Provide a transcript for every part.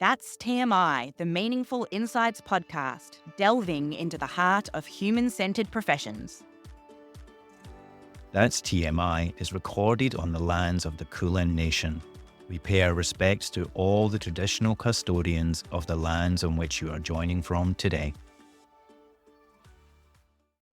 That's TMI, the Meaningful Insights podcast, delving into the heart of human-centered professions. That's TMI is recorded on the lands of the Kulin Nation. We pay our respects to all the traditional custodians of the lands on which you are joining from today.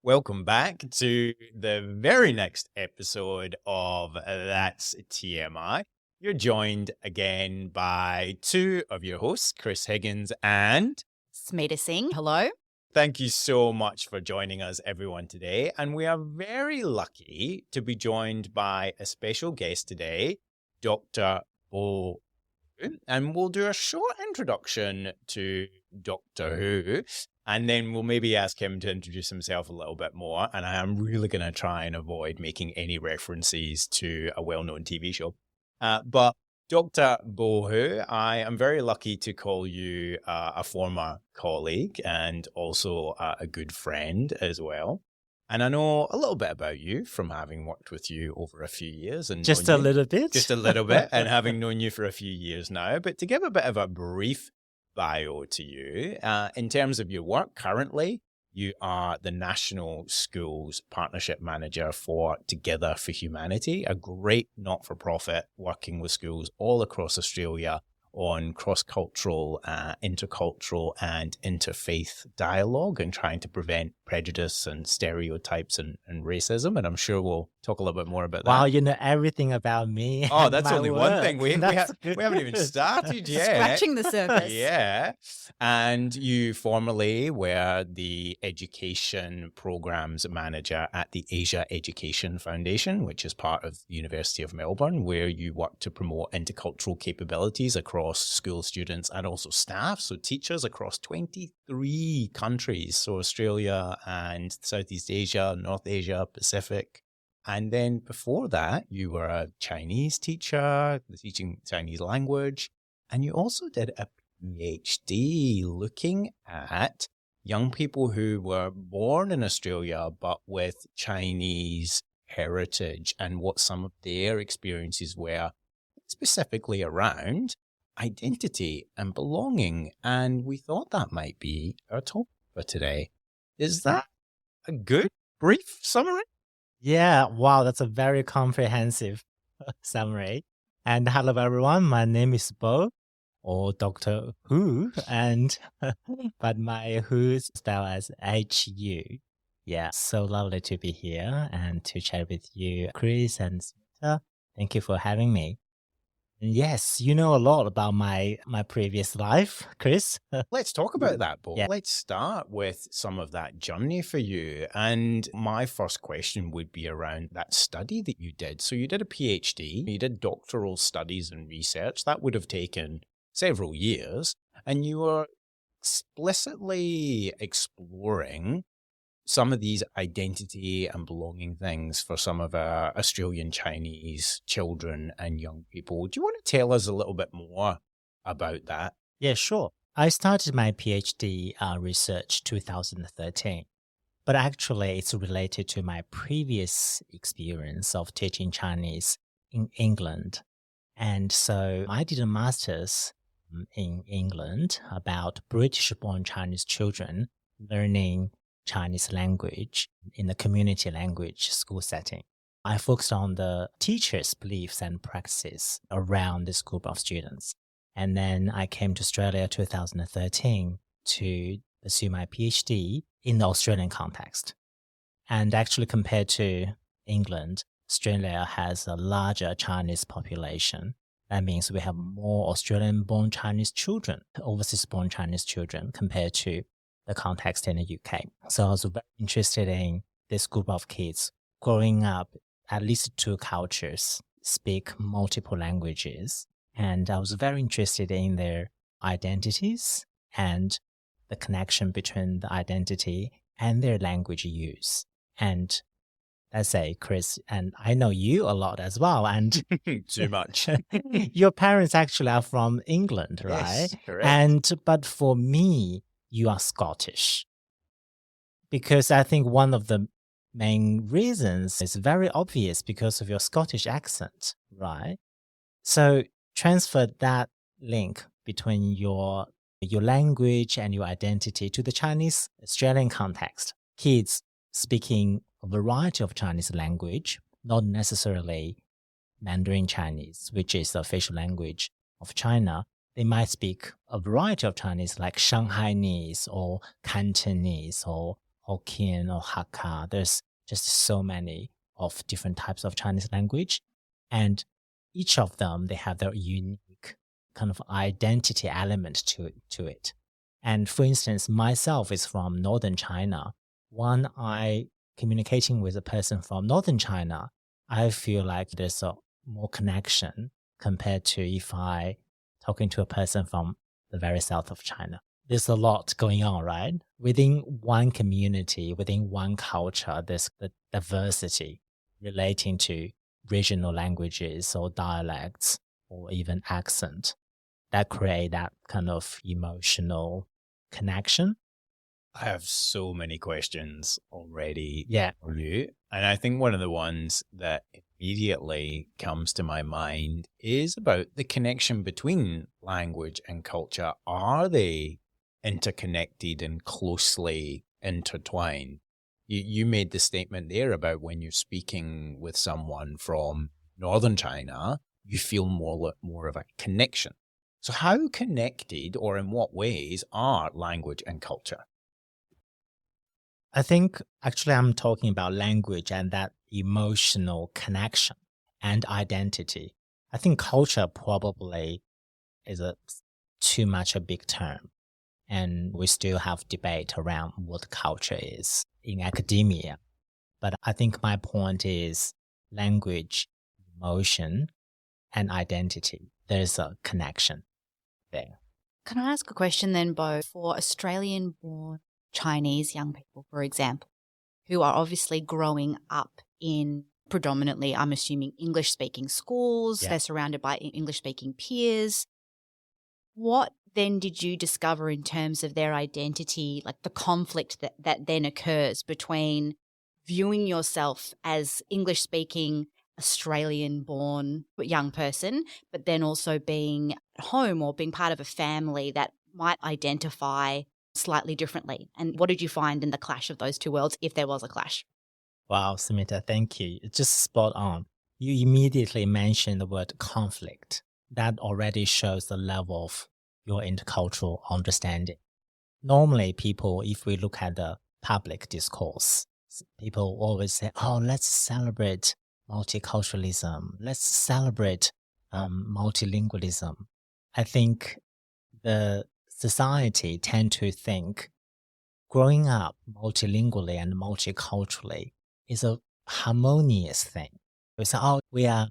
Welcome back to the very next episode of That's TMI. You're joined again by two of your hosts, Chris Higgins and Smita Singh, hello. Thank you so much for joining us, everyone, today. And we are very lucky to be joined by a special guest today, Dr. Beau Hu. And we'll do a short introduction to Dr. Hu, and then we'll maybe ask him to introduce himself a little bit more. And I am really going to try and avoid making any references to a well-known TV show. But Dr. Beau Hu, I am very lucky to call you a former colleague and also a good friend as well. And I know a little bit about you from having worked with you over a few years. And Just a little bit? Just a little bit, and having known you for a few years now. But to give a bit of a brief bio to you, in terms of your work currently, you are the National Schools Partnership Manager for Together for Humanity, a great not-for-profit working with schools all across Australia on cross-cultural, intercultural and interfaith dialogue and trying to prevent prejudice and stereotypes and racism. And I'm sure we'll talk a little bit more about that. Wow, you know everything about me. Oh, that's only work. one thing. We haven't even started yet. Scratching the surface. Yeah. And you formerly were the Education Programs Manager at the Asia Education Foundation, which is part of the University of Melbourne, where you work to promote intercultural capabilities across school students and also staff, so teachers across 23 countries, so Australia and Southeast Asia, North Asia, Pacific. And then before that, you were a Chinese teacher, teaching Chinese language, and you also did a PhD looking at young people who were born in Australia but with Chinese heritage and what some of their experiences were, specifically around identity and belonging. And we thought that might be our topic for today. Is that a good brief summary? Yeah, wow, that's a very comprehensive summary. And hello, everyone. My name is Beau, or Dr. Hu, and but my Hu is spelled as H-U. Yeah, so lovely to be here and to chat with you, Chris and Smita. Thank you for having me. Yes, you know a lot about my previous life, Chris. Let's talk about that, Beau. Yeah. Let's start with some of that journey for you. And my first question would be around that study that you did. So you did a PhD, you did doctoral studies and research. That would have taken several years. And you were explicitly exploring some of these identity and belonging things for some of our Australian Chinese children and young people. Do you want to tell us a little bit more about that? Yeah, sure. I started my PhD research 2013, but actually it's related to my previous experience of teaching Chinese in England. And so I did a master's in England about British-born Chinese children learning Chinese language in the community language school setting. I focused on the teachers' beliefs and practices around this group of students. And then I came to Australia 2013 to pursue my PhD in the Australian context. And actually compared to England, Australia has a larger Chinese population. That means we have more Australian-born Chinese children, overseas-born Chinese children compared to the context in the UK. So I was very interested in this group of kids growing up, at least two cultures, speak multiple languages. And I was very interested in their identities and the connection between the identity and their language use. And let's say, Chris, and I know you a lot as well. And Too much. your parents actually are from England, right? Yes, correct. But for me, you are Scottish. Because I think one of the main reasons is very obvious because of your Scottish accent, right? So transfer that link between your language and your identity to the Chinese Australian context. Kids speaking a variety of Chinese language, not necessarily Mandarin Chinese, which is the official language of China. They might speak a variety of Chinese like Shanghainese or Cantonese or Hokkien or Hakka. There's just so many of different types of Chinese language. And each of them, they have their unique kind of identity element to it. And for instance, myself is from Northern China. When I communicating with a person from Northern China, I feel like there's a more connection compared to if I talking to a person from the very south of China. There's a lot going on, right? Within one community, within one culture, there's the diversity relating to regional languages or dialects or even accent that create that kind of emotional connection. I have so many questions already Yeah. for you. And I think one of the ones that immediately comes to my mind is about the connection between language and culture. Are they interconnected and closely intertwined? You made the statement there about when you're speaking with someone from Northern China, you feel more of a connection. So how connected or in what ways are language and culture? I think actually I'm talking about language and that emotional connection and identity. I think culture probably is too much a big term. And we still have debate around what culture is in academia. But I think my point is language, emotion, and identity. There's a connection there. Can I ask a question then, Beau? For Australian-born Chinese young people, for example, who are obviously growing up in predominantly, I'm assuming, English-speaking schools, Yeah. they're surrounded by English-speaking peers. What then did you discover in terms of their identity, like the conflict that then occurs between viewing yourself as English-speaking, Australian-born young person, but then also being at home or being part of a family that might identify slightly differently? And what did you find in the clash of those two worlds, if there was a clash? Wow, Smita, thank you. It's just spot on. You immediately mentioned the word conflict. That already shows the level of your intercultural understanding. Normally, people, if we look at the public discourse, people always say, oh, let's celebrate multiculturalism. Let's celebrate multilingualism. I think the society tend to think growing up multilingually and multiculturally is a harmonious thing. We say, oh, we are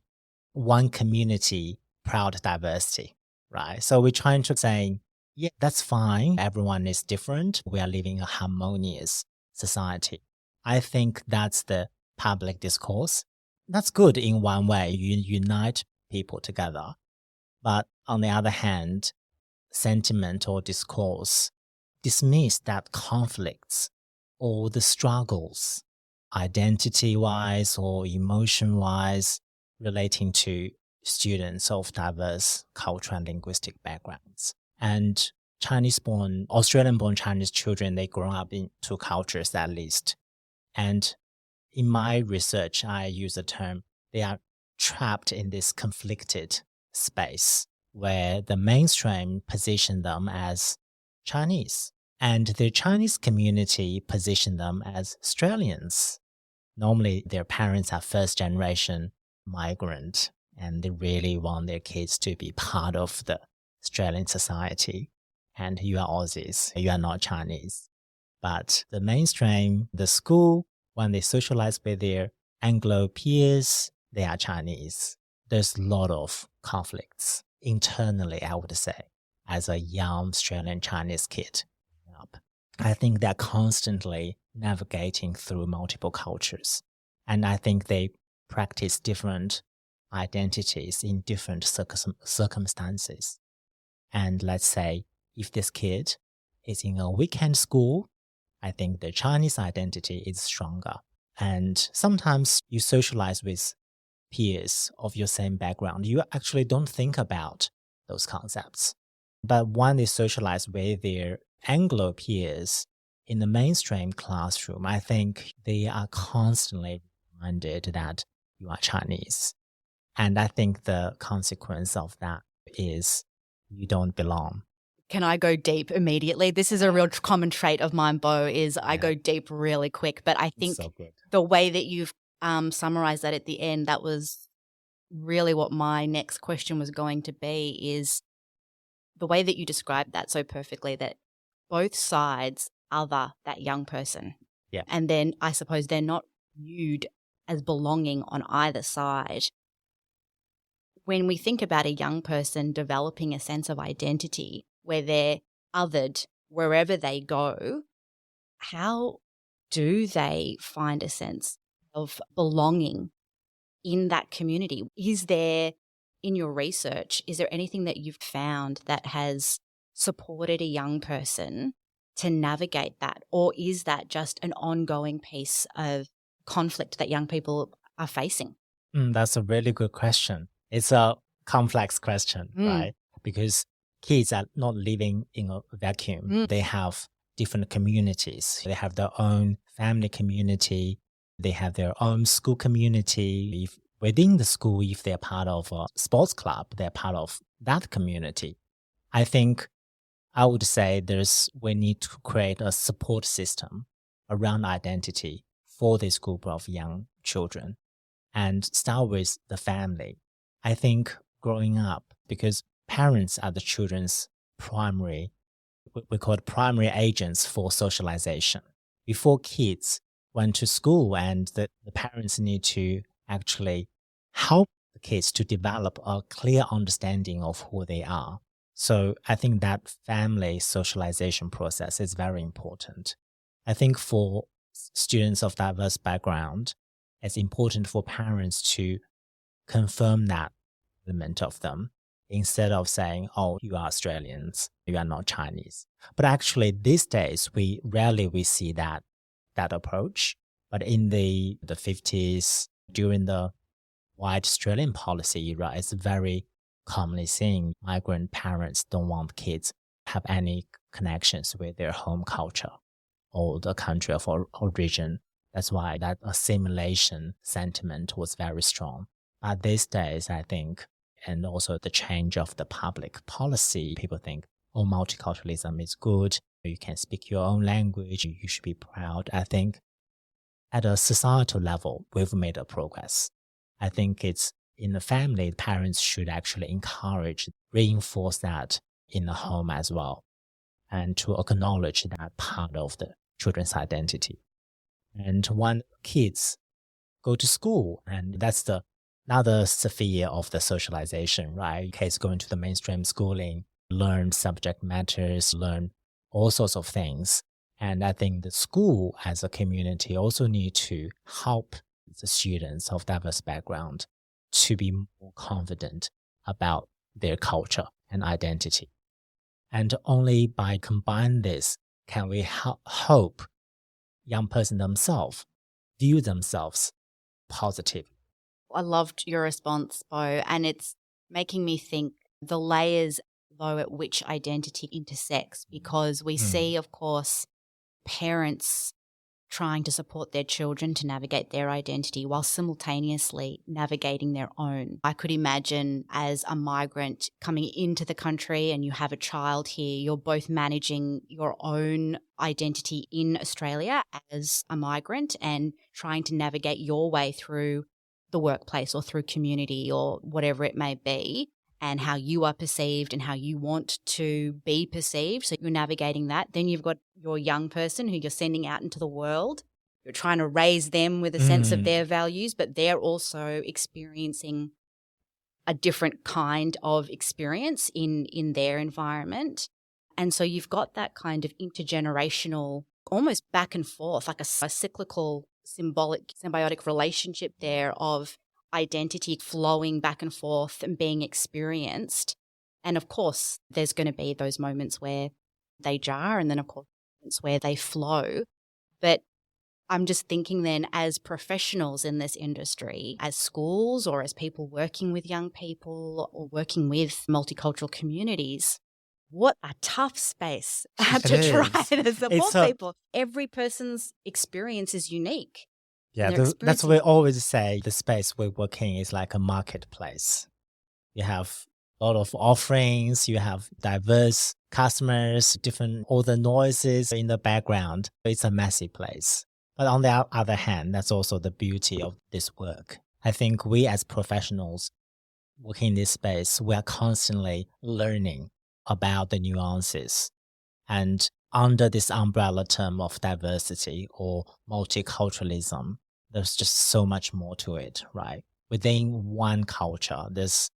one community, proud diversity, right? So we're trying to say, yeah, that's fine. Everyone is different. We are living a harmonious society. I think that's the public discourse. That's good in one way. You unite people together. But on the other hand, sentiment or discourse dismiss that conflicts or the struggles, identity-wise or emotion-wise, relating to students of diverse cultural and linguistic backgrounds. And Australian-born Chinese children, they grow up in two cultures at least. And in my research, I use the term, they are trapped in this conflicted space where the mainstream position them as Chinese and the Chinese community position them as Australians. Normally, their parents are first-generation migrant and they really want their kids to be part of the Australian society. And you are Aussies, you are not Chinese. But the mainstream, the school, when they socialize with their Anglo peers, they are Chinese. There's a lot of conflicts internally, I would say, as a young Australian Chinese kid. I think they're constantly navigating through multiple cultures. And I think they practice different identities in different circumstances. And let's say if this kid is in a weekend school, I think the Chinese identity is stronger. And sometimes you socialize with peers of your same background. You actually don't think about those concepts. But when they socialize with their Anglo peers in the mainstream classroom, I think they are constantly reminded that you are Chinese. And I think the consequence of that is you don't belong. Can I go deep immediately? This is a real common trait of mine, Beau, is I go deep really quick. But I think the way that you've summarized that at the end, that was really what my next question was going to be, is the way that you described that so perfectly, that both sides other that young person. Yeah. And then I suppose they're not viewed as belonging on either side. When we think about a young person developing a sense of identity where they're othered wherever they go, how do they find a sense of belonging in that community? Is there, in your research, is there anything that you've found that has supported a young person to navigate that? Or is that just an ongoing piece of conflict that young people are facing? That's a really good question. It's a complex question, right? Because kids are not living in a vacuum. They have different communities. They have their own family community. They have their own school community. If within the school, if they're part of a sports club, they're part of that community. I think I would say we need to create a support system around identity for this group of young children and start with the family. I think growing up, because parents are the children's primary, we call it primary agents for socialization. Before kids went to school, and the parents need to actually help the kids to develop a clear understanding of who they are. So I think that family socialization process is very important. I think for students of diverse background, it's important for parents to confirm that element of them instead of saying, oh, you are Australians, you are not Chinese. But actually these days, we rarely see that approach. But in the 50s, during the white Australian policy era, it's very commonly seen migrant parents don't want kids to have any connections with their home culture or the country of origin. That's why that assimilation sentiment was very strong. But these days, I think, and also the change of the public policy, people think, oh, multiculturalism is good. You can speak your own language. You should be proud. I think at a societal level, we've made a progress. I think it's in the family, parents should actually encourage, reinforce that in the home as well, and to acknowledge that part of the children's identity. And when kids go to school, and that's another sphere of the socialization, right? Kids going to the mainstream schooling, learn subject matters, learn all sorts of things. And I think the school as a community also need to help the students of diverse background to be more confident about their culture and identity. And only by combining this can we hope young person themselves view themselves positively. I loved your response, Beau, and it's making me think the layers, though, at which identity intersects, because we see, of course, parents trying to support their children to navigate their identity while simultaneously navigating their own. I could imagine as a migrant coming into the country and you have a child here, you're both managing your own identity in Australia as a migrant and trying to navigate your way through the workplace or through community or whatever it may be, and how you are perceived and how you want to be perceived. So you're navigating that. Then you've got your young person who you're sending out into the world. You're trying to raise them with a sense of their values, but they're also experiencing a different kind of experience in their environment. And so you've got that kind of intergenerational, almost back and forth, like a cyclical, symbiotic relationship there of identity flowing back and forth and being experienced. And of course, there's going to be those moments where they jar and then, of course, moments where they flow. But I'm just thinking then, as professionals in this industry, as schools or as people working with young people or working with multicultural communities, what a tough space It to try is. to support It's a- people. Every person's experience is unique. Yeah, Their that's what experience we is- always say. The space we work in is like a marketplace. You have a lot of offerings, you have diverse customers, different, all the noises in the background. It's a messy place. But on the other hand, that's also the beauty of this work. I think we as professionals working in this space, we are constantly learning about the nuances. And under this umbrella term of diversity or multiculturalism, there's just so much more to it, right? Within one culture, there's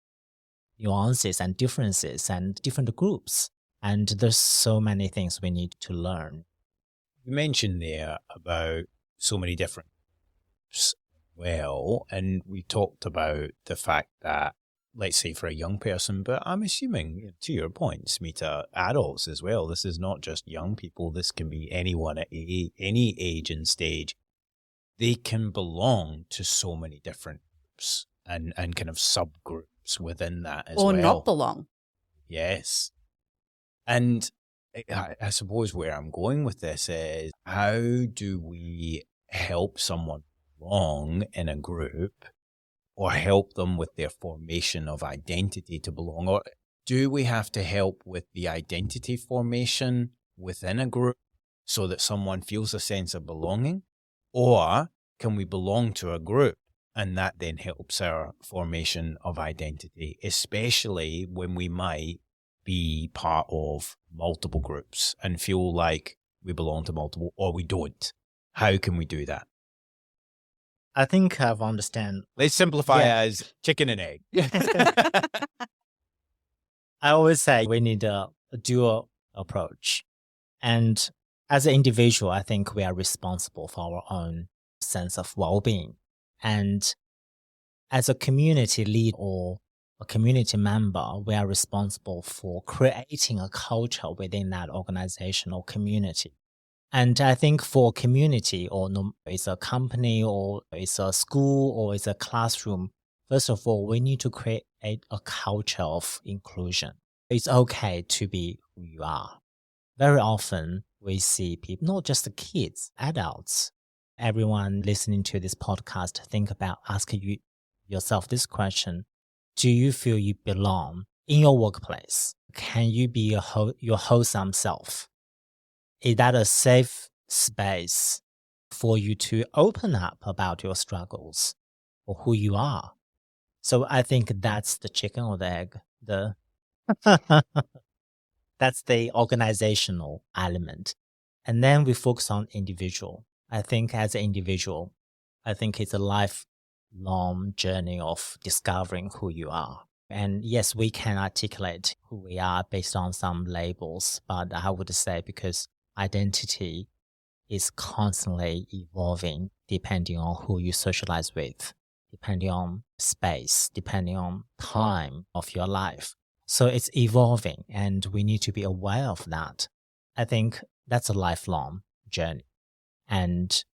nuances and differences and different groups. And there's so many things we need to learn. You mentioned there about so many different groups as well, and we talked about the fact that, let's say for a young person, but I'm assuming, to your point, Smita, adults as well. This is not just young people. This can be anyone at any age and stage. They can belong to so many different groups and kind of subgroups within that as or well. not belong. Yes. And I suppose where I'm going with this is, how do we help someone belong in a group, or help them with their formation of identity to belong? Or do we have to help with the identity formation within a group so that someone feels a sense of belonging? Or can we belong to a group and that then helps our formation of identity, especially when we might be part of multiple groups and feel like we belong to multiple, or we don't? How can we do that? I think I've understand. Let's simplify Yeah. as chicken and egg. I always say we need a dual approach. And as an individual, I think we are responsible for our own sense of well-being. And as a community lead or a community member, we are responsible for creating a culture within that organization or community. And I think for community, or it's a company, or it's a school, or it's a classroom, first of all, we need to create a culture of inclusion. It's okay to be who you are. Very often we see people, not just the kids, adults, everyone listening to this podcast, think about asking yourself this question. Do you feel you belong in your workplace? Can you be your wholesome self? Is that a safe space for you to open up about your struggles or who you are? So I think that's the chicken or the egg. That's the organizational element. And then we focus on individual. I think as an individual, I think it's a lifelong journey of discovering who you are. And yes, we can articulate who we are based on some labels, but I would say because identity is constantly evolving depending on who you socialize with, depending on space, depending on time of your life. So it's evolving and we need to be aware of that. I think that's a lifelong journey. And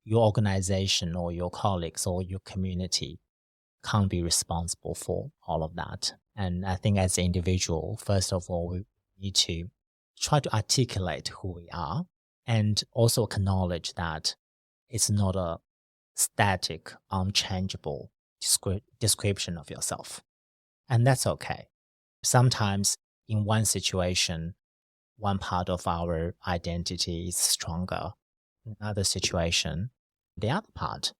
your organization or your colleagues or your community can't be responsible for all of that. And I think as an individual, first of all, we need to try to articulate who we are and also acknowledge that it's not a static, unchangeable description of yourself. And that's okay. Sometimes in one situation, one part of our identity is stronger. In another situation, the other part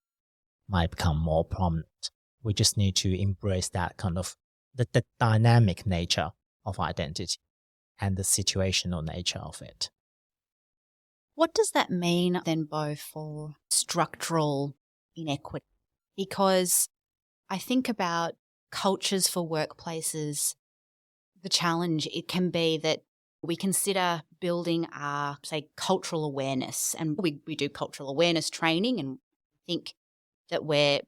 might become more prominent. We just need to embrace that kind of the dynamic nature of identity and the situational nature of it. What does that mean then, Beau, for structural inequity? Because I think about cultures for workplaces, the challenge, it can be that we consider building our, say, cultural awareness, and we do cultural awareness training and think that we're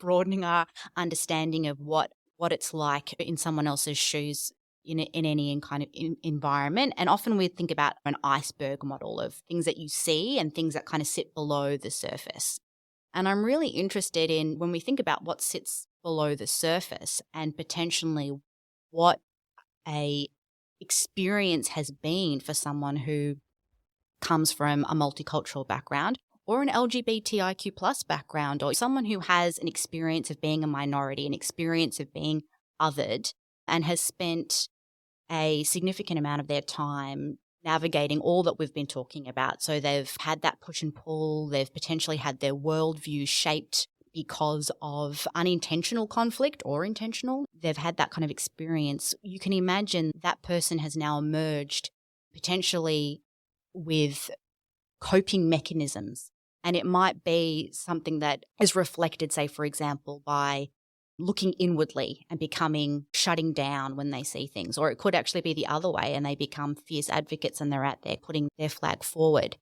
broadening our understanding of what it's like in someone else's shoes in any kind of environment. And often we think about an iceberg model of things that you see and things that kind of sit below the surface. And I'm really interested in when we think about what sits below the surface and potentially what a experience has been for someone who comes from a multicultural background or an LGBTIQ plus background, or someone who has an experience of being a minority, an experience of being othered, and has spent a significant amount of their time navigating all that we've been talking about. So they've had that push and pull, they've potentially had their worldview shaped because of unintentional conflict or intentional. They've had that kind of experience. You can imagine that person has now emerged potentially with coping mechanisms. And it might be something that is reflected, say, for example, by looking inwardly and shutting down when they see things. Or it could actually be the other way and they become fierce advocates and they're out there putting their flag forward.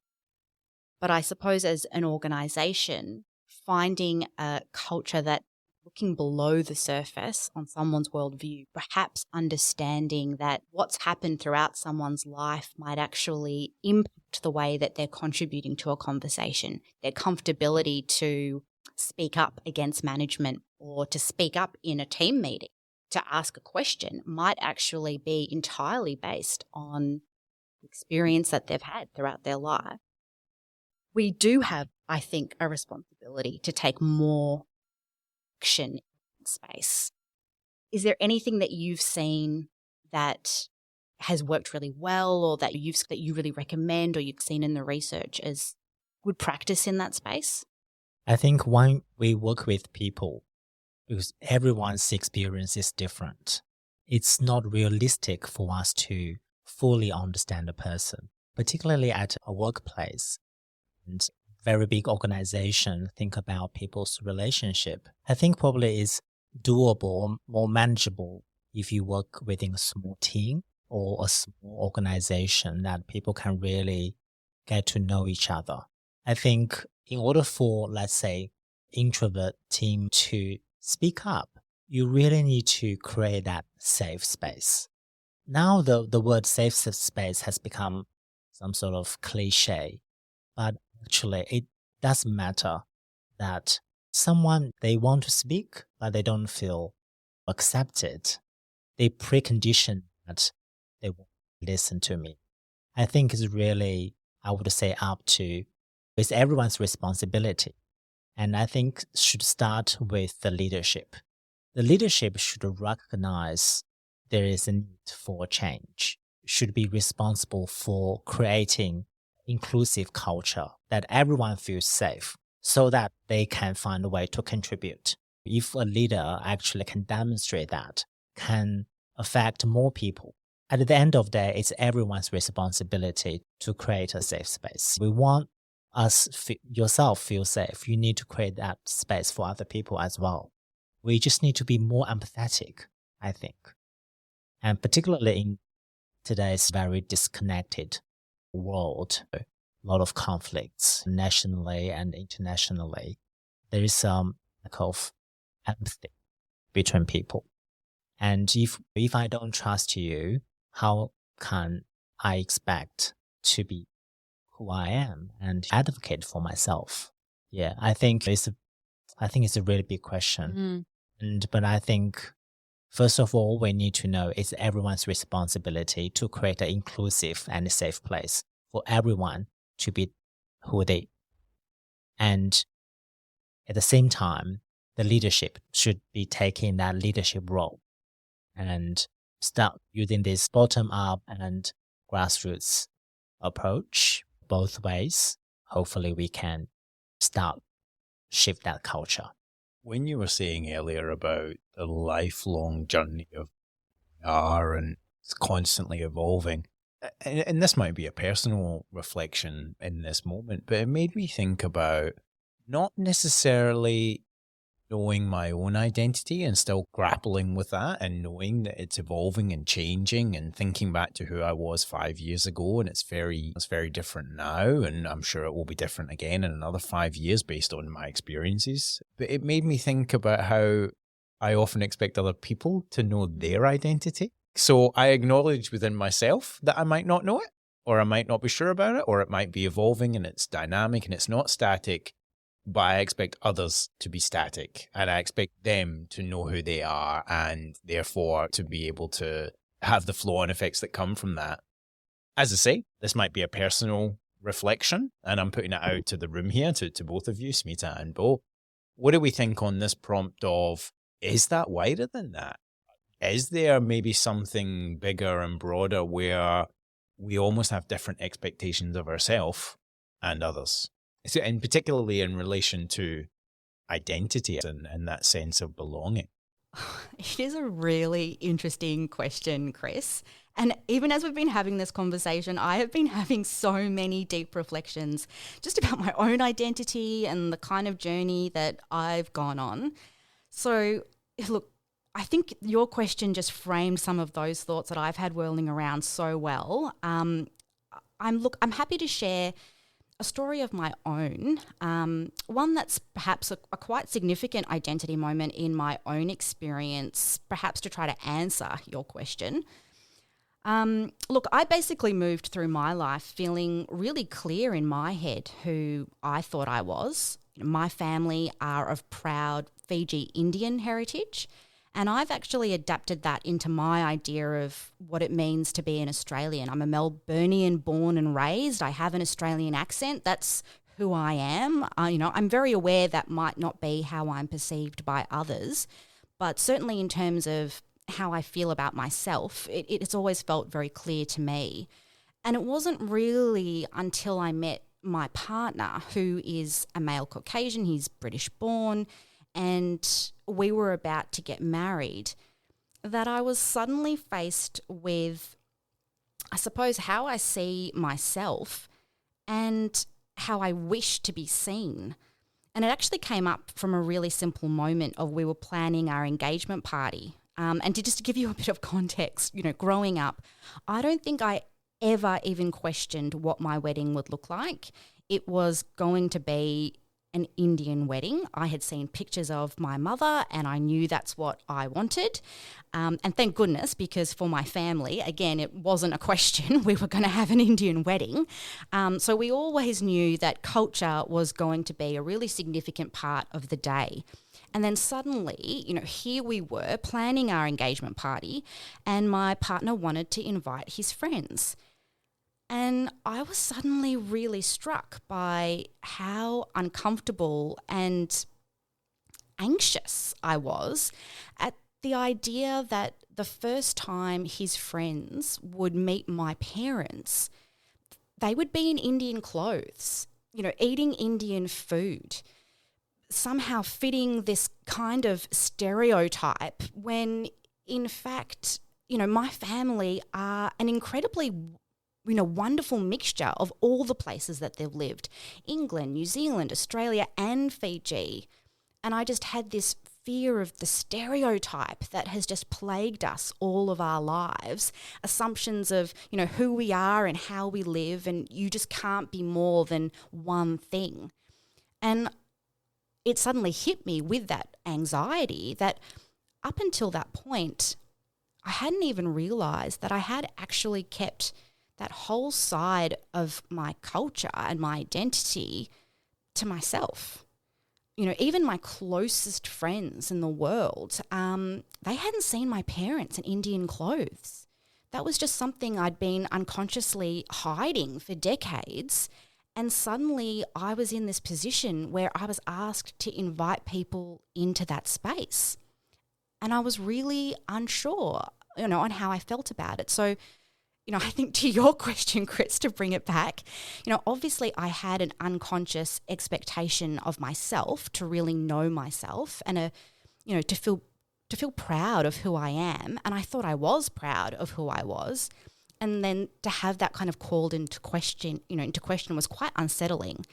But I suppose as an organisation, finding a culture that looking below the surface on someone's worldview, perhaps understanding that what's happened throughout someone's life might actually impact the way that they're contributing to a conversation, their comfortability to speak up against management or to speak up in a team meeting, to ask a question might actually be entirely based on experience that they've had throughout their life. We do have, I think, a responsibility to take more action in space. Is there anything that you've seen that has worked really well, or that you really recommend, or you've seen in the research as good practice in that space? I think when we work with people, because everyone's experience is different, it's not realistic for us to fully understand a person, particularly at a workplace and very big organization. Think about people's relationship. I think probably is doable, more manageable if you work within a small team or a small organization that people can really get to know each other. I think in order for, let's say, introvert team to speak up, you really need to create that safe space. Now the word safe space has become some sort of cliche, but actually it doesn't matter that someone, they want to speak, but they don't feel accepted. They precondition that they won't listen to me. I think it's really, I would say, it's everyone's responsibility. And I think should start with the leadership. The leadership should recognize there is a need for change, should be responsible for creating inclusive culture that everyone feels safe so that they can find a way to contribute. If a leader actually can demonstrate that, can affect more people, at the end of the day, it's everyone's responsibility to create a safe space. We want yourself feel safe. You need to create that space for other people as well. We just need to be more empathetic, I think. And particularly in today's very disconnected world, a lot of conflicts nationally and internationally, there is some lack of empathy between people. And if I don't trust you, how can I expect to be who I am and advocate for myself? Yeah, I think it's a really big question. But I think first of all, we need to know it's everyone's responsibility to create an inclusive and safe place for everyone to be who they are. And at the same time, the leadership should be taking that leadership role and start using this bottom-up and grassroots approach both ways. Hopefully we can start shift that culture. When you were saying earlier about the lifelong journey of R and it's constantly evolving, and this might be a personal reflection in this moment, but it made me think about not necessarily knowing my own identity and still grappling with that and knowing that it's evolving and changing and thinking back to who I was 5 years ago, and it's very different now, and I'm sure it will be different again in another 5 years based on my experiences. But it made me think about how I often expect other people to know their identity. So I acknowledge within myself that I might not know it, or I might not be sure about it, or it might be evolving and it's dynamic and it's not static. But I expect others to be static, and I expect them to know who they are and therefore to be able to have the flow-on effects that come from that. As I say, this might be a personal reflection, and I'm putting it out to the room here, to both of you, Smita and Beau. What do we think on this prompt of, is that wider than that? Is there maybe something bigger and broader where we almost have different expectations of ourselves and others? So, and particularly in relation to identity and that sense of belonging. It is a really interesting question, Chris. And even as we've been having this conversation, I have been having so many deep reflections just about my own identity and the kind of journey that I've gone on. So, look, I think your question just framed some of those thoughts that I've had whirling around so well. I'm happy to share a story of my own, one that's perhaps a quite significant identity moment in my own experience, perhaps to try to answer your question. Look, I basically moved through my life feeling really clear in my head who I thought I was. My family are of proud Fiji Indian heritage, and I've actually adapted that into my idea of what it means to be an Australian. I'm a Melburnian born and raised. I have an Australian accent. That's who I am. I'm very aware that might not be how I'm perceived by others, but certainly in terms of how I feel about myself, it's always felt very clear to me. And it wasn't really until I met my partner, who is a male Caucasian, he's British born, and we were about to get married, that I was suddenly faced with, I suppose, how I see myself and how I wish to be seen. And it actually came up from a really simple moment of we were planning our engagement party. And to give you a bit of context, growing up, I don't think I ever even questioned what my wedding would look like. It was going to be an Indian wedding. I had seen pictures of my mother and I knew that's what I wanted. And thank goodness, because for my family, again, it wasn't a question. We were going to have an Indian wedding. So we always knew that culture was going to be a really significant part of the day. And then suddenly, here we were planning our engagement party and my partner wanted to invite his friends. And I was suddenly really struck by how uncomfortable and anxious I was at the idea that the first time his friends would meet my parents, they would be in Indian clothes, eating Indian food, somehow fitting this kind of stereotype when in fact, my family are an incredibly wonderful mixture of all the places that they've lived, England, New Zealand, Australia and Fiji. And I just had this fear of the stereotype that has just plagued us all of our lives, assumptions of, who we are and how we live, and you just can't be more than one thing. And it suddenly hit me with that anxiety that up until that point, I hadn't even realised that I had actually kept that whole side of my culture and my identity to myself. Even my closest friends in the world, they hadn't seen my parents in Indian clothes. That was just something I'd been unconsciously hiding for decades. And suddenly I was in this position where I was asked to invite people into that space. And I was really unsure, on how I felt about it. So, I think to your question, Chris, to bring it back, obviously I had an unconscious expectation of myself to really know myself and to feel proud of who I am. And I thought I was proud of who I was. And then to have that kind of called into question was quite unsettling.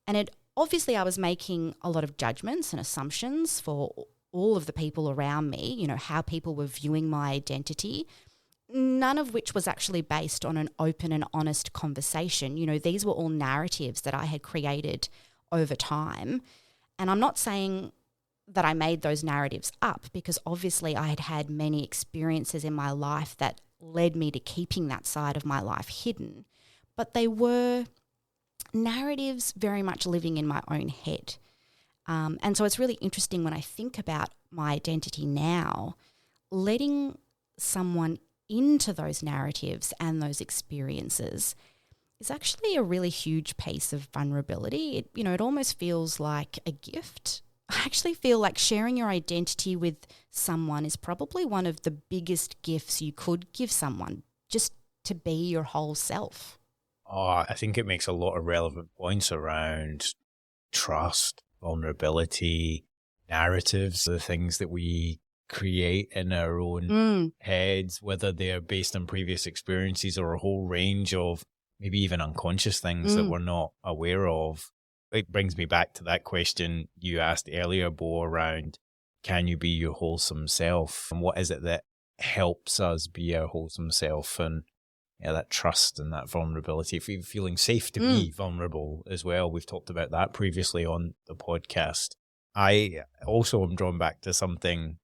And obviously I was making a lot of judgments and assumptions for all of the people around me, how people were viewing my identity, none of which was actually based on an open and honest conversation. These were all narratives that I had created over time. And I'm not saying that I made those narratives up, because obviously I had had many experiences in my life that led me to keeping that side of my life hidden. But they were narratives very much living in my own head. And so it's really interesting when I think about my identity now, letting someone into those narratives and those experiences is actually a really huge piece of vulnerability. It almost feels like a gift. I actually feel like sharing your identity with someone is probably one of the biggest gifts you could give someone, just to be your whole self. Oh, I think it makes a lot of relevant points around trust, vulnerability, narratives, the things that we create in our own heads, whether they're based on previous experiences or a whole range of maybe even unconscious things that we're not aware of. It brings me back to that question you asked earlier, Beau, around can you be your wholesome self? And what is it that helps us be our wholesome self? And that trust and that vulnerability, feeling safe to be vulnerable as well. We've talked about that previously on the podcast. I also am drawn back to something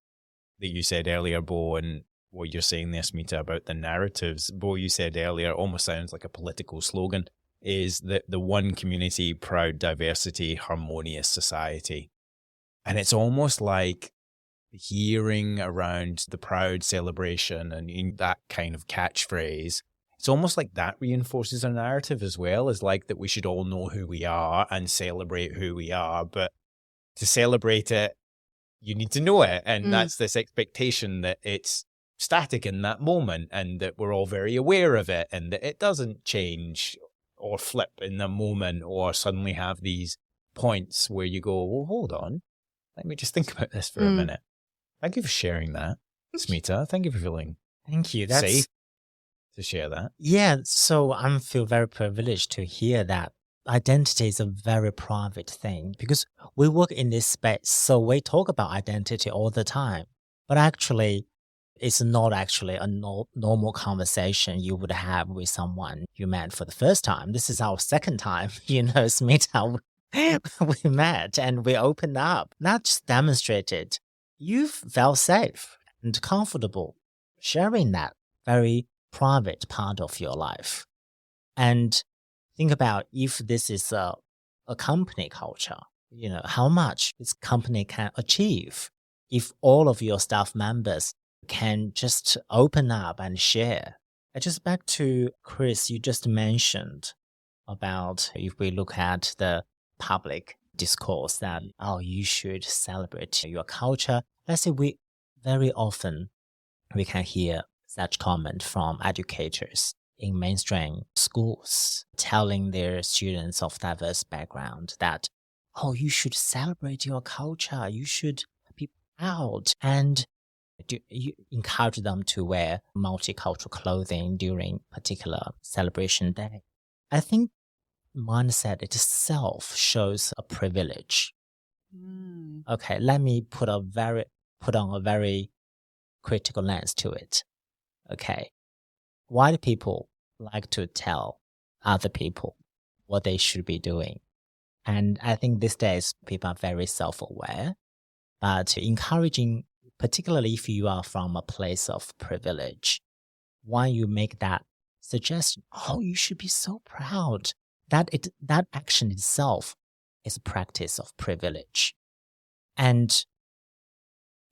that you said earlier, Beau, and what you're saying there, Smita, about the narratives. Beau, you said earlier, almost sounds like a political slogan, is that the one community, proud diversity, harmonious society. And it's almost like hearing around the proud celebration and in that kind of catchphrase, it's almost like that reinforces our narrative as well, as like that we should all know who we are and celebrate who we are. But to celebrate it, you need to know it. And that's this expectation that it's static in that moment and that we're all very aware of it and that it doesn't change or flip in the moment or suddenly have these points where you go, well, hold on, let me just think about this for a minute. Thank you for sharing that, Smita. Thank you for feeling safe to share that. Yeah, so I feel very privileged to hear that identity is a very private thing because we work in this space, so we talk about identity all the time. But actually, it's not actually a normal conversation you would have with someone you met for the first time. This is our second time, Smita, we met and we opened up. That just demonstrated you felt safe and comfortable sharing that very private part of your life. And think about if this is a company culture, how much this company can achieve if all of your staff members can just open up and share. And just back to Chris, you just mentioned about if we look at the public discourse that, you should celebrate your culture. Let's say very often we can hear such comment from educators in mainstream schools telling their students of diverse background that, you should celebrate your culture, you should be proud, and you encourage them to wear multicultural clothing during particular celebration day. I think mindset itself shows a privilege. Okay, let me put on a very critical lens to it. Okay, white people like to tell other people what they should be doing. And I think these days people are very self-aware, but encouraging, particularly if you are from a place of privilege, when you make that suggestion, you should be so proud, that action itself is a practice of privilege. And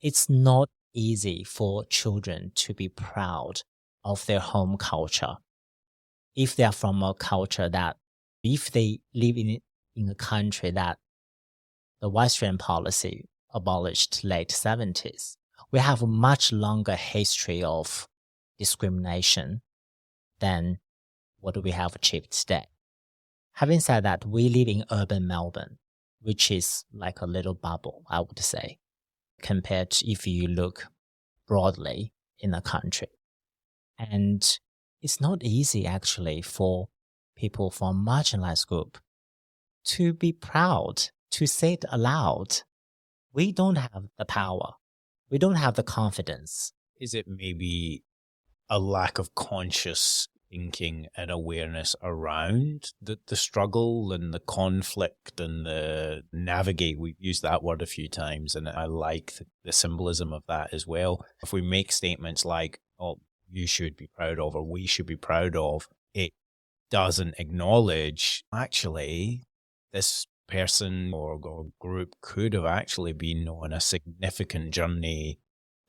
it's not easy for children to be proud of their home culture. If they are from a culture that, if they live in a country that the Western policy abolished late 70s, we have a much longer history of discrimination than what we have achieved today. Having said that, we live in urban Melbourne, which is like a little bubble, I would say, compared to if you look broadly in the country. And it's not easy actually for people from marginalized group to be proud, to say it aloud. We don't have the power. We don't have the confidence. Is it maybe a lack of conscious thinking and awareness around the struggle and the conflict and the navigate? We've used that word a few times, and I like the symbolism of that as well. If we make statements like, you should be proud of, or we should be proud of, it doesn't acknowledge, actually, this person or group could have actually been on a significant journey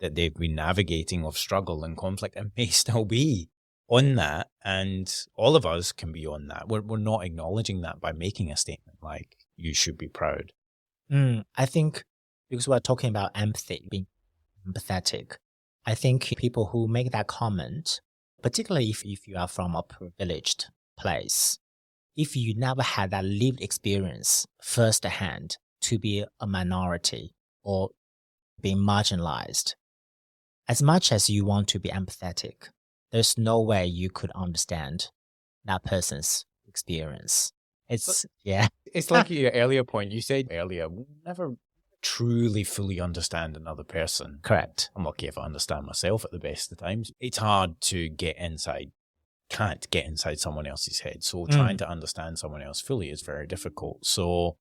that they've been navigating of struggle and conflict and may still be on that. And all of us can be on that. We're not acknowledging that by making a statement like, you should be proud. I think because we're talking about empathy, being empathetic, I think people who make that comment, particularly if you are from a privileged place, if you never had that lived experience firsthand to be a minority or being marginalized, as much as you want to be empathetic, there's no way you could understand that person's experience. It's like your earlier point. You said earlier, we'll never truly fully understand another person. Correct. I'm lucky if I understand myself at the best of times. It's hard to can't get inside someone else's head. So trying to understand someone else fully is very difficult. So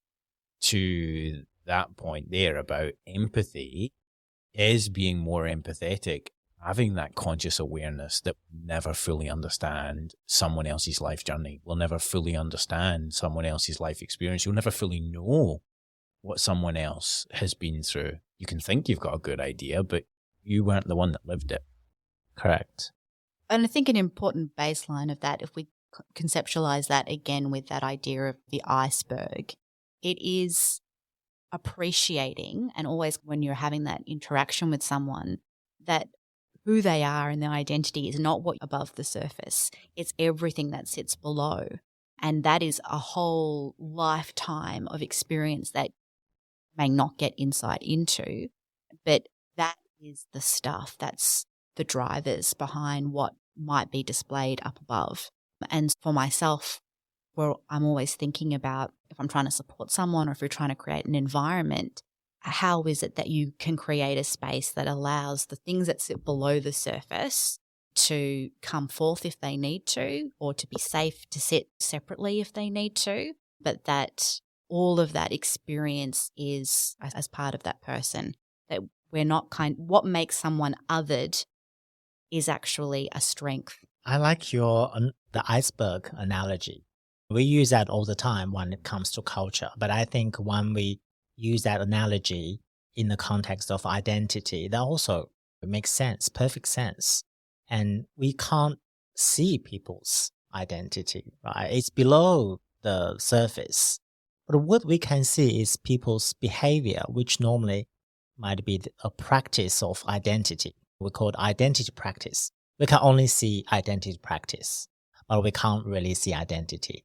to that point there about empathy, is being more empathetic, having that conscious awareness that we'll never fully understand someone else's life journey. We'll never fully understand someone else's life experience. You'll never fully know what someone else has been through. You can think you've got a good idea, but you weren't the one that lived it. correct. And I think an important baseline of that, if we conceptualize that again with that idea of the iceberg, it is appreciating, and always when you're having that interaction with someone, that who they are and their identity is not what above the surface. It's everything that sits below. And that is a whole lifetime of experience that may not get insight into, but that is the stuff that's the drivers behind what might be displayed up above. And for myself, well, I'm always thinking about, if I'm trying to support someone or if you're trying to create an environment, how is it that you can create a space that allows the things that sit below the surface to come forth if they need to, or to be safe to sit separately if they need to, but that all of that experience is as part of that person, that we're not what makes someone othered is actually a strength. I like the iceberg analogy. We use that all the time when it comes to culture, but I think when we use that analogy in the context of identity, that also makes sense, perfect sense. And we can't see people's identity, right? It's below the surface. But what we can see is people's behavior, which normally might be a practice of identity. We call it identity practice. We can only see identity practice, but we can't really see identity.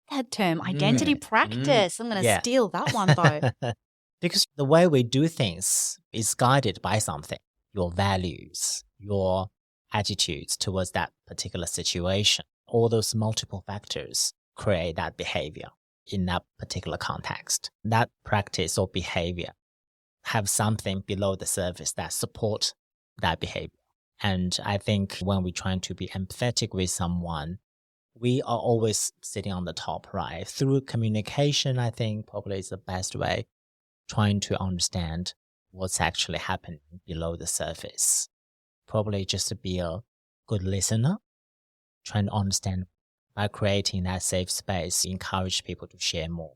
That term, identity practice. I'm going to steal that one though. Because the way we do things is guided by something, your values, your attitudes towards that particular situation. All those multiple factors create that behavior in that particular context. That practice or behavior have something below the surface that support that behavior. And I think when we're trying to be empathetic with someone, we are always sitting on the top, right? Through communication, I think probably is the best way, trying to understand what's actually happening below the surface. Probably just to be a good listener, trying to understand by creating that safe space, encourage people to share more,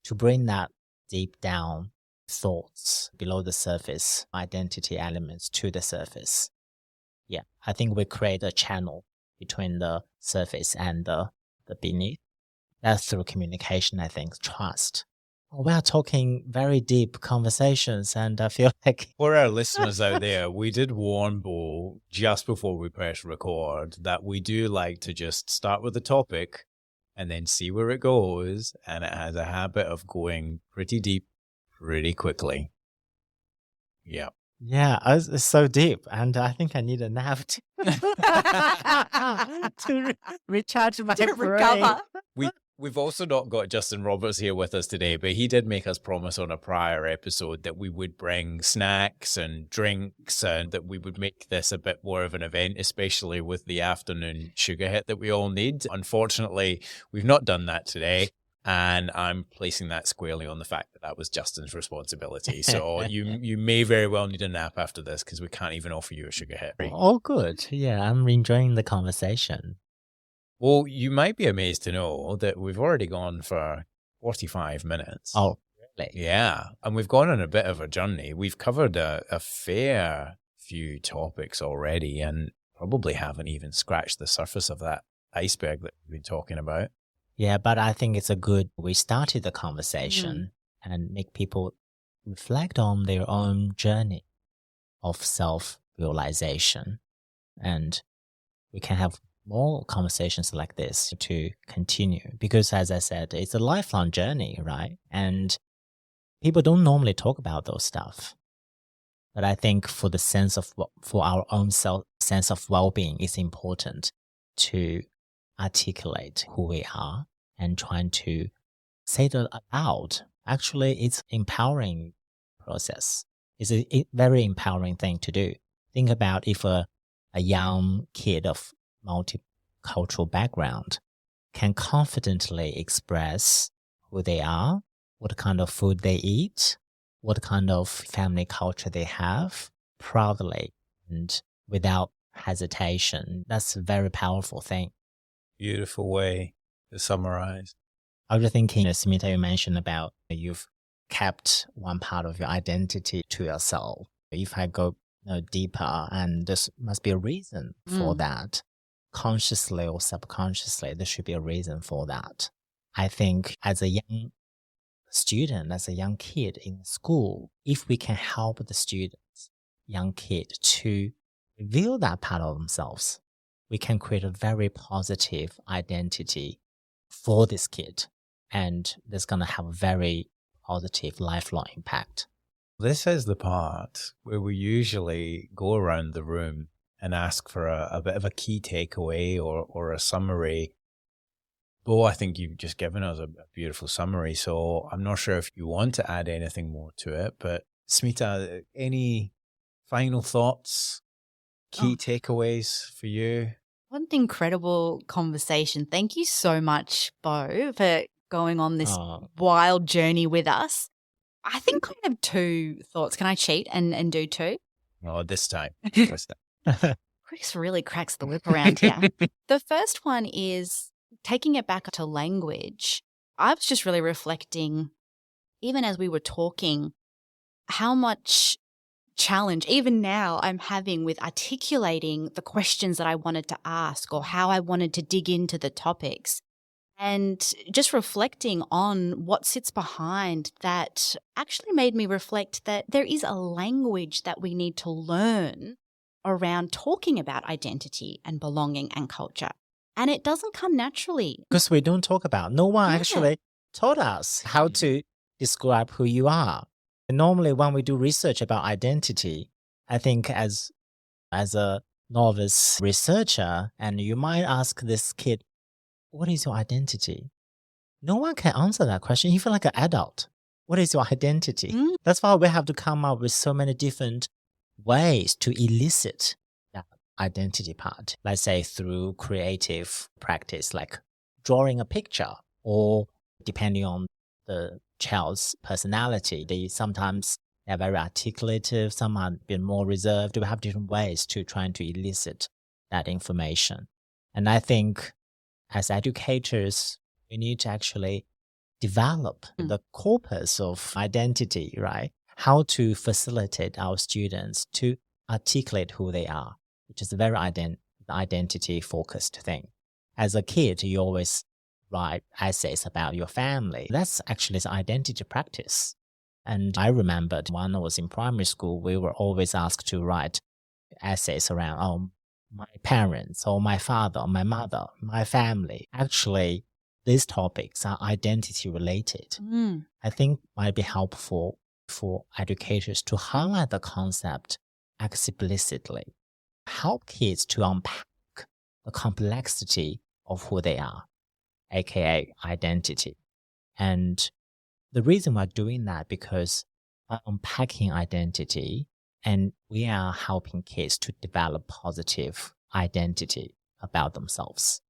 to bring that deep down thoughts below the surface, identity elements to the surface. Yeah, I think we create a channel between the surface and the beneath. That's through communication, I think, trust. We are talking very deep conversations, and I feel like... For our listeners out there, we did warn Beau just before we press record that we do like to just start with the topic and then see where it goes, and it has a habit of going pretty deep pretty quickly. Yeah. Yeah, it's so deep, and I think I need a nap to recharge my brain. Recover. We've also not got Justin Roberts here with us today, but he did make us promise on a prior episode that we would bring snacks and drinks and that we would make this a bit more of an event, especially with the afternoon sugar hit that we all need. Unfortunately, we've not done that today. And I'm placing that squarely on the fact that that was Justin's responsibility. So you may very well need a nap after this because we can't even offer you a sugar hit. Oh, good. Yeah, I'm enjoying the conversation. Well, you might be amazed to know that we've already gone for 45 minutes. Oh, really? Yeah. And we've gone on a bit of a journey. We've covered a fair few topics already and probably haven't even scratched the surface of that iceberg that we've been talking about. Yeah, but I think it's we started the conversation and make people reflect on their own journey of self-realization. And we can have more conversations like this to continue because, as I said, it's a lifelong journey, right? And people don't normally talk about those stuff. But I think for our own sense of well-being, it's important to articulate who we are and trying to say that aloud. Actually, it's empowering process. It's a very empowering thing to do. Think about if a young kid of multicultural background can confidently express who they are, what kind of food they eat, what kind of family culture they have, proudly and without hesitation. That's a very powerful thing. Beautiful way to summarize. I was thinking, Smita, you mentioned about you've kept one part of your identity to yourself. If I go deeper, and there must be a reason for that, consciously or subconsciously, there should be a reason for that. I think as a young student, as a young kid in school, if we can help the students, young kid, to reveal that part of themselves, we can create a very positive identity for this kid. And that's going to have a very positive lifelong impact. This is the part where we usually go around the room and ask for a bit of a key takeaway or a summary. Beau, I think you've just given us a beautiful summary, so I'm not sure if you want to add anything more to it, but Smita, any final thoughts, key takeaways for you? What an incredible conversation. Thank you so much, Beau, for going on this wild journey with us. I think I have two thoughts. Can I cheat and do two? Oh, this time. Chris really cracks the whip around here. The first one is taking it back to language. I was just really reflecting, even as we were talking, how much challenge, even now, I'm having with articulating the questions that I wanted to ask or how I wanted to dig into the topics. And just reflecting on what sits behind that actually made me reflect that there is a language that we need to learn around talking about identity and belonging and culture. And it doesn't come naturally. Because we don't talk about, no one actually taught us how to describe who you are. And normally when we do research about identity, I think as a novice researcher, and you might ask this kid, what is your identity? No one can answer that question, even like an adult. What is your identity? That's why we have to come up with so many different ways to elicit that identity part. Let's say through creative practice, like drawing a picture, or depending on the child's personality, they're very articulative, some are a bit more reserved. We have different ways to try to elicit that information. And I think as educators, we need to actually develop the corpus of identity, right? How to facilitate our students to articulate who they are, which is a very identity-focused thing. As a kid, you always write essays about your family. That's actually an identity practice. And I remembered when I was in primary school, we were always asked to write essays around, my parents or my father or my mother, my family. Actually, these topics are identity related. I think might be helpful for educators to highlight the concept explicitly, help kids to unpack the complexity of who they are, aka identity. And the reason we're doing that because by unpacking identity, and we are helping kids to develop positive identity about themselves.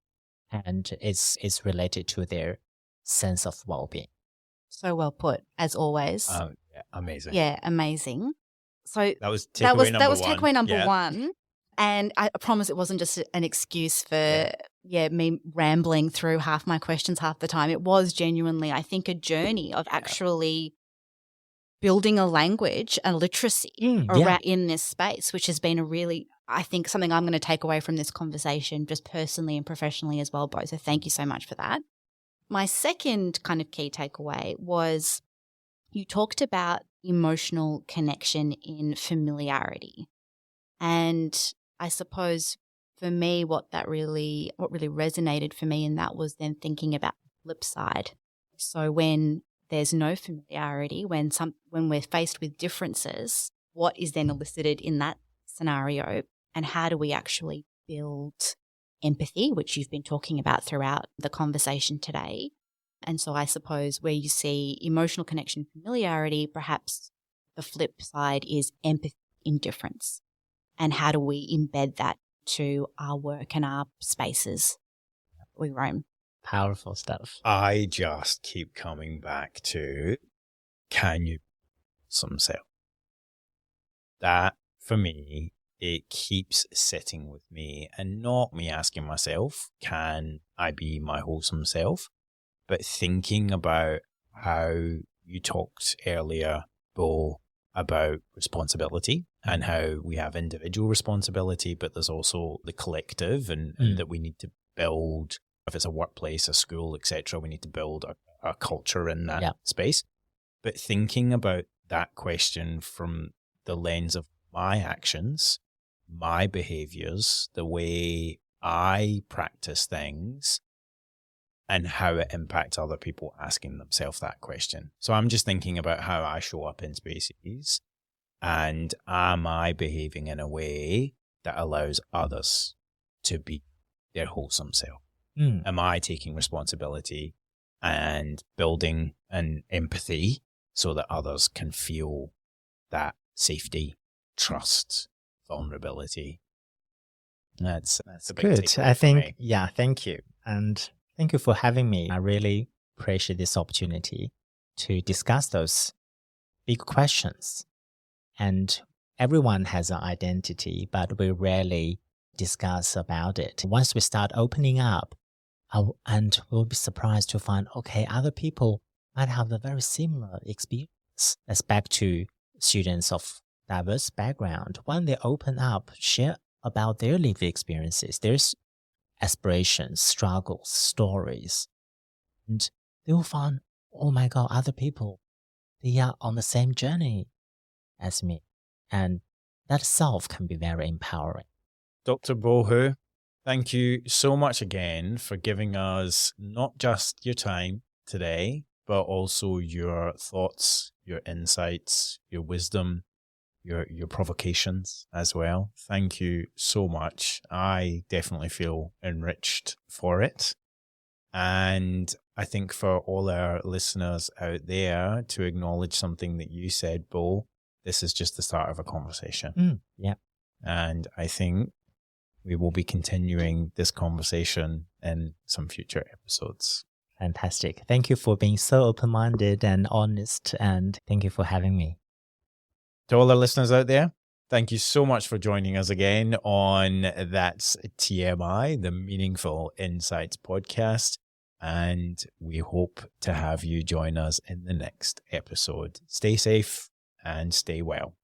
And it's related to their sense of well-being. So well put, as always. Amazing. Yeah, amazing. So that was takeaway number one. And I promise it wasn't just an excuse for me rambling through half my questions half the time. It was genuinely, I think, a journey of actually building a language, a literacy yeah. in this space, which has been a really, I think, something I'm going to take away from this conversation, just personally and professionally as well, Beau. So thank you so much for that. My second kind of key takeaway was you talked about emotional connection in familiarity. And I suppose for me, what really resonated for me in that was then thinking about the flip side. So when there's no familiarity, when we're faced with differences, what is then elicited in that scenario, and how do we actually build empathy, which you've been talking about throughout the conversation today. And so I suppose where you see emotional connection, familiarity, perhaps the flip side is empathy, indifference. And how do we embed that to our work and our spaces we roam? Powerful stuff. I just keep coming back to, can you some self? That, for me, it keeps sitting with me, and not me asking myself, can I be my wholesome self? But thinking about how you talked earlier, Beau, about responsibility and how we have individual responsibility, but there's also the collective and that we need to build, if it's a workplace, a school, etc., we need to build a culture in that space. But thinking about that question from the lens of my actions, my behaviors, the way I practice things, and how it impacts other people asking themselves that question. So I'm just thinking about how I show up in spaces, and am I behaving in a way that allows others to be their wholesome self? Am I taking responsibility and building an empathy so that others can feel that safety, trust, vulnerability? That's a big good. takeaway I for think, me. yeah, thank you. And thank you for having me. I really appreciate this opportunity to discuss those big questions. And everyone has an identity, but we rarely discuss about it. Once we start opening up, and we'll be surprised to find, okay, other people might have a very similar experience. That's back to students of diverse background. When they open up, share about their lived experiences, there's aspirations, struggles, stories, and they will find, oh my God, other people, they are on the same journey as me. And that self can be very empowering. Dr. Beau Hu, thank you so much again for giving us not just your time today, but also your thoughts, your insights, your wisdom, your provocations as well. Thank you so much. I definitely feel enriched for it. And I think for all our listeners out there, to acknowledge something that you said, Beau, this is just the start of a conversation. Yeah. And I think we will be continuing this conversation in some future episodes. Fantastic. Thank you for being so open-minded and honest, and thank you for having me. To all our listeners out there, thank you so much for joining us again on That's TMI, the Meaningful Insights podcast. And we hope to have you join us in the next episode. Stay safe and stay well.